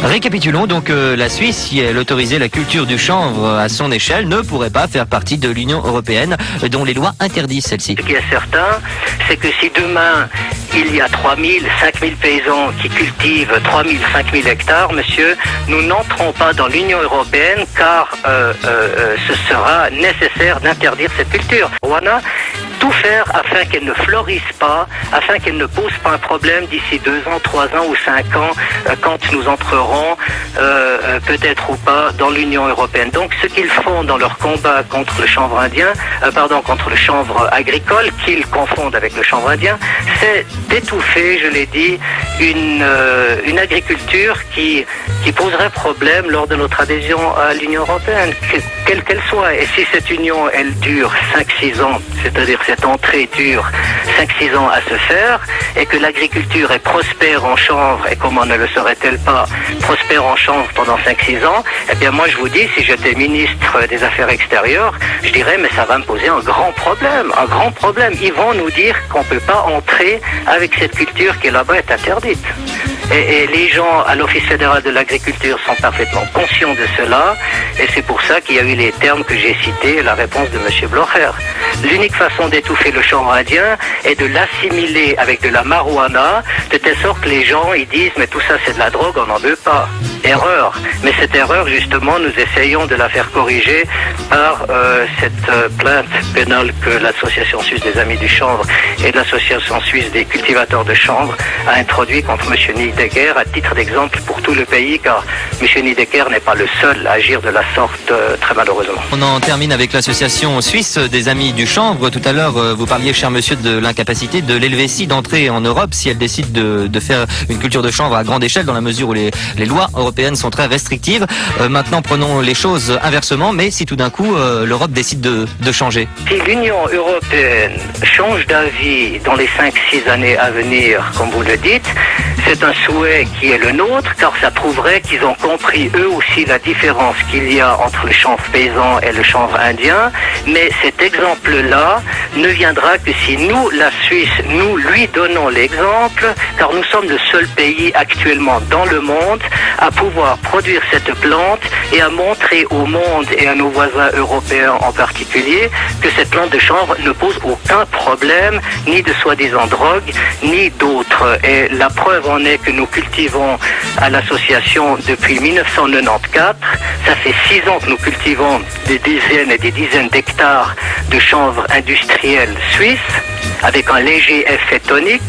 Récapitulons donc la Suisse, si elle autorisait la culture du chanvre à son échelle, ne pourrait pas faire partie de l'Union européenne dont les lois interdisent celle-ci. Ce qui est certain, c'est que si demain il y a 3000, 5000 paysans qui cultivent 3000, 5000 hectares, monsieur, nous n'entrons pas dans l'Union européenne car ce sera nécessaire d'interdire cette culture. On a tout faire afin qu'elle ne florisse pas, afin qu'elle ne pose pas un problème d'ici 2 ans, 3 ans ou 5 ans, quand nous entrerons peut-être ou pas dans l'Union européenne. Donc ce qu'ils font dans leur combat contre le chanvre indien, contre le chanvre agricole, qu'ils confondent avec le chanvre indien, c'est d'étouffer, je l'ai dit, une agriculture qui poserait problème lors de notre adhésion à l'Union européenne, quelle qu'elle soit. Et si cette union, elle dure 5-6 ans, c'est-à-dire cette entrée dure 5-6 ans à se faire, et que l'agriculture est prospère en chanvre, et comment ne le serait-elle pas prospère en chanvre pendant 5-6 ans, eh bien moi je vous dis, si j'étais ministre des Affaires extérieures, je dirais, mais ça va me poser un grand problème. Ils vont nous dire qu'on ne peut pas entrer avec cette culture qui là-bas est interdite. Et les gens à l'Office fédéral de l'agriculture sont parfaitement conscients de cela, et c'est pour ça qu'il y a eu les termes que j'ai cités et la réponse de M. Blocher. L'unique façon d'étouffer le chanvre indien est de l'assimiler avec de la marijuana, de telle sorte que les gens ils disent mais tout ça c'est de la drogue, on n'en veut pas. Erreur. Mais cette erreur justement nous essayons de la faire corriger par cette plainte pénale que l'Association suisse des Amis du chanvre et l'Association suisse des cultivateurs de chanvre a introduit contre M. Nidecker à titre d'exemple pour tout le pays, car M. Nidecker n'est pas le seul à agir de la sorte, très malheureusement. On en termine avec l'Association suisse des Amis du chanvre. Tout à l'heure, vous parliez, cher monsieur, de l'incapacité de l'Helvétie d'entrer en Europe si elle décide de faire une culture de chanvre à grande échelle, dans la mesure où les lois européennes sont très restrictives. Maintenant, prenons les choses inversement, mais si tout d'un coup, l'Europe décide de changer. Si l'Union européenne change d'avis dans les 5-6 années à venir, comme vous le dites, c'est un souhait qui est le nôtre, car ça prouverait qu'ils ont compris eux aussi la différence qu'il y a entre le chanvre paysan et le chanvre indien. Mais cet exemple-là ne viendra que si nous, la Suisse, nous lui donnons l'exemple, car nous sommes le seul pays actuellement dans le monde à pouvoir produire cette plante et à montrer au monde et à nos voisins européens en particulier que cette plante de chanvre ne pose aucun problème, ni de soi-disant drogue, ni d'autres. Et la preuve en est que nous cultivons à l'association depuis 1994. Ça fait 6 ans que nous cultivons des dizaines et des dizaines d'hectares de chanvre industriel suisse, avec un léger effet tonique,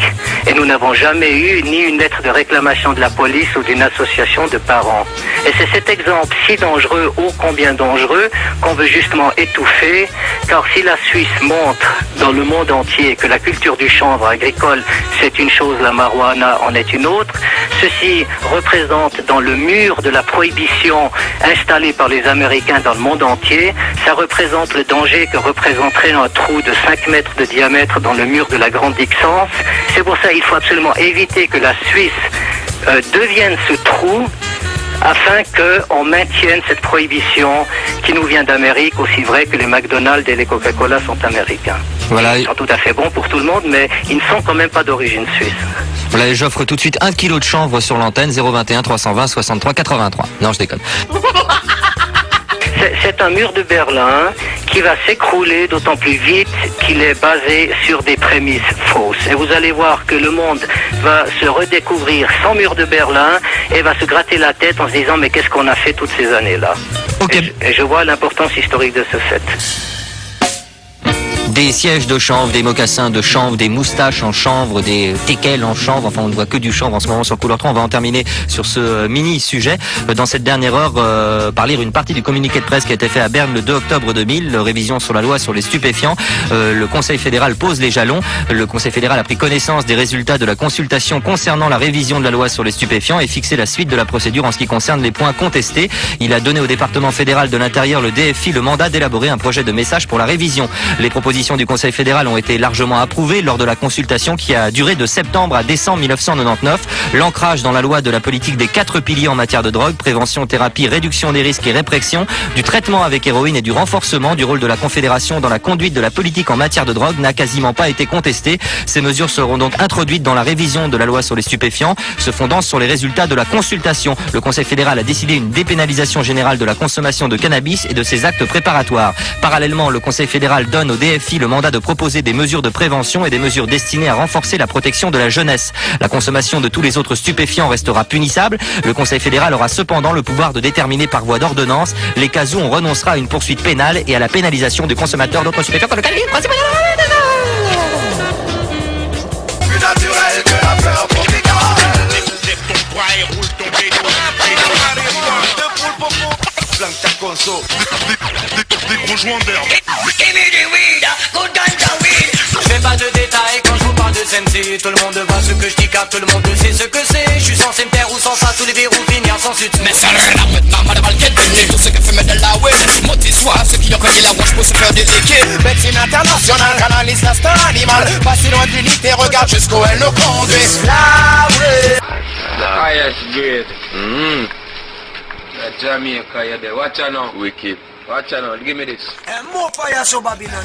et nous n'avons jamais eu ni une lettre de réclamation de la police ou d'une association de parents. Et c'est cet exemple si dangereux, ô combien dangereux, qu'on veut justement étouffer, car si la Suisse montre dans le monde entier que la culture du chanvre agricole, c'est une chose, la marijuana en est une autre, ceci représente dans le mur de la prohibition installé par les Américains dans le monde entier, ça représente le danger que représenterait un trou de 5 mètres de diamètre dans le mur de la Grande Dixence. C'est pour ça qu'il faut absolument éviter que la Suisse devienne ce trou, afin qu'on maintienne cette prohibition qui nous vient d'Amérique, aussi vrai que les McDonald's et les Coca-Cola sont américains. Voilà. Ils sont tout à fait bons pour tout le monde, mais ils ne sont quand même pas d'origine suisse. Voilà, j'offre tout de suite 1 kilo de chanvre sur l'antenne, 021 320 63 83. Non, je déconne. C'est un mur de Berlin qui va s'écrouler d'autant plus vite qu'il est basé sur des prémices fausses. Et vous allez voir que le monde va se redécouvrir sans mur de Berlin et va se gratter la tête en se disant mais qu'est-ce qu'on a fait toutes ces années-là. Okay. Et je vois l'importance historique de ce fait. Des sièges de chanvre, des mocassins de chanvre, des moustaches en chanvre, des teckels en chanvre. Enfin, on ne voit que du chanvre en ce moment sur Couleur 3. On va en terminer sur ce mini-sujet. Dans cette dernière heure, par lire une partie du communiqué de presse qui a été fait à Berne le 2 octobre 2000, révision sur la loi sur les stupéfiants. Le Conseil fédéral pose les jalons. Le Conseil fédéral a pris connaissance des résultats de la consultation concernant la révision de la loi sur les stupéfiants et fixé la suite de la procédure en ce qui concerne les points contestés. Il a donné au département fédéral de l'Intérieur, le DFI, le mandat d'élaborer un projet de message pour la révision. Les propositions propositions du Conseil fédéral ont été largement approuvées lors de la consultation qui a duré de septembre à décembre 1999. L'ancrage dans la loi de la politique des 4 piliers en matière de drogue, prévention, thérapie, réduction des risques et répression, du traitement avec héroïne et du renforcement du rôle de la Confédération dans la conduite de la politique en matière de drogue n'a quasiment pas été contesté. Ces mesures seront donc introduites dans la révision de la loi sur les stupéfiants, se fondant sur les résultats de la consultation. Le Conseil fédéral a décidé une dépénalisation générale de la consommation de cannabis et de ses actes préparatoires. Parallèlement, le Conseil fédéral donne au DFI le mandat de proposer des mesures de prévention et des mesures destinées à renforcer la protection de la jeunesse. La consommation de tous les autres stupéfiants restera punissable. Le Conseil fédéral aura cependant le pouvoir de déterminer par voie d'ordonnance les cas où on renoncera à une poursuite pénale et à la pénalisation du consommateur d'autres stupéfiants comme le cannabis. Plus naturel que la fleur tropicale. Lève ton bras et roule ton bédo. Blanc ta conso. Des gros joints d'herbe. Je fais pas de détails quand je vous parle de Sensi. Tout le monde voit ce que je dis car tout le monde sait ce que c'est. Je suis censé me taire ou sans ça tous les verrous finir sans suite. Mais ça le la pète maman de balquette. Tout ce que fait mettre de la way. Montez soit ceux qui ont connu la roche pour se faire déséquer. Médecine internationale, canalise l'instinct animal. Pas si loin du lit et regarde jusqu'où elle nous conduit. La way. Highest grade. Jamaica, you there. Watch out now. Wicked. Watch out now. Give me this. And more fire so Babylon.